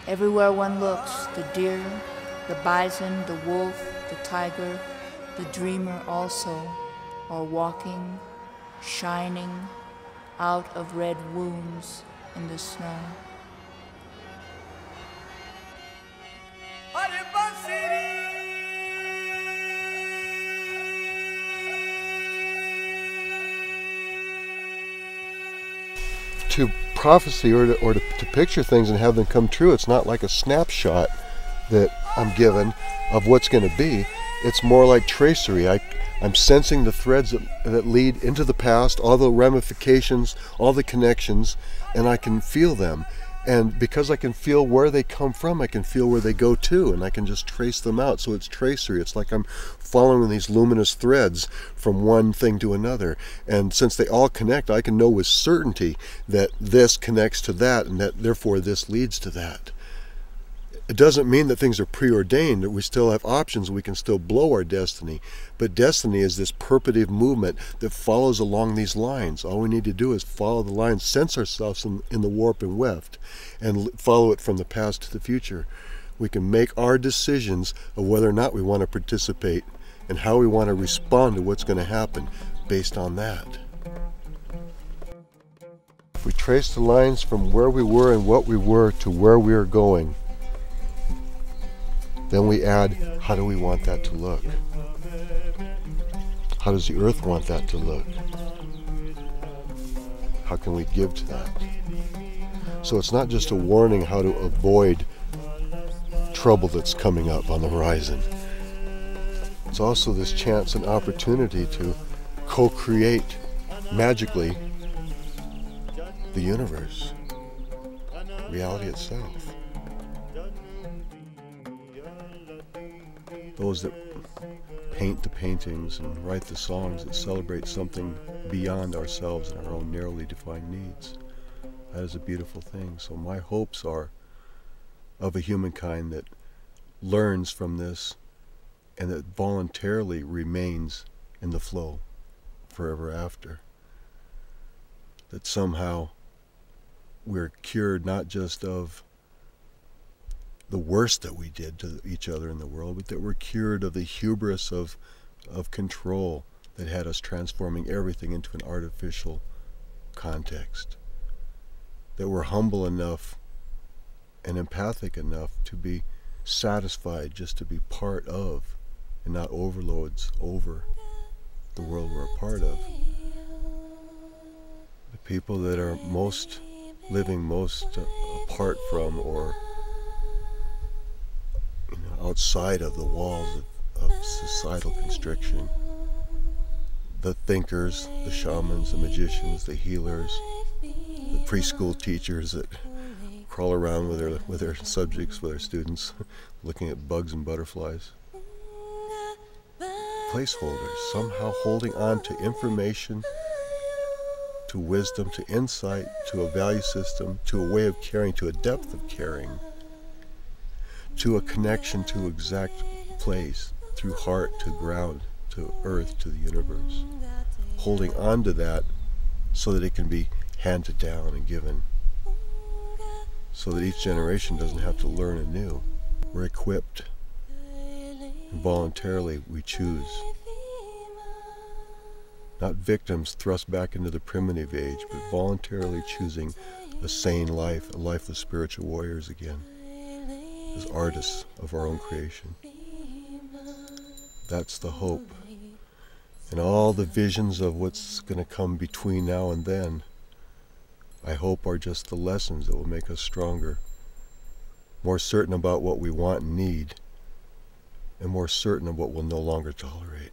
Everywhere one looks, the deer, the bison, the wolf, the tiger, the dreamer also, are walking, shining out of red wounds in the snow. To prophecy or to picture things and have them come true, it's not like a snapshot that I'm given of what's going to be. It's more like tracery. I'm sensing the threads that lead into the past, all the ramifications, all the connections, and I can feel them. And because I can feel where they come from, I can feel where they go to, and I can just trace them out. So it's tracery. It's like I'm following these luminous threads from one thing to another. And since they all connect, I can know with certainty that this connects to that, and that therefore this leads to that. It doesn't mean that things are preordained, that we still have options, we can still blow our destiny. But destiny is this perpetuative movement that follows along these lines. All we need to do is follow the lines, sense ourselves in the warp and weft, and follow it from the past to the future. We can make our decisions of whether or not we want to participate and how we want to respond to what's going to happen based on that. If we trace the lines from where we were and what we were to where we are going, then we add, how do we want that to look? How does the earth want that to look? How can we give to that? So it's not just a warning how to avoid trouble that's coming up on the horizon. It's also this chance and opportunity to co-create magically the universe, reality itself. Those that paint the paintings and write the songs that celebrate something beyond ourselves and our own narrowly defined needs. That is a beautiful thing. So my hopes are of a humankind that learns from this and that voluntarily remains in the flow forever after. That somehow we're cured not just of the worst that we did to each other in the world, but that we're cured of the hubris of control that had us transforming everything into an artificial context. That we're humble enough and empathic enough to be satisfied just to be part of and not overloads over the world we're a part of. The people that are living most apart from or outside of the walls of societal constriction. The thinkers, the shamans, the magicians, the healers, the preschool teachers that crawl around with their subjects, with their students, looking at bugs and butterflies. Placeholders, somehow holding on to information, to wisdom, to insight, to a value system, to a way of caring, to a depth of caring, to a connection to exact place, through heart to ground, to earth, to the universe. Holding on to that so that it can be handed down and given. So that each generation doesn't have to learn anew. We're equipped. And voluntarily we choose. Not victims thrust back into the primitive age, but voluntarily choosing a sane life, a life of spiritual warriors again. As artists of our own creation. That's the hope. And all the visions of what's going to come between now and then, I hope are just the lessons that will make us stronger, more certain about what we want and need, and more certain of what we'll no longer tolerate.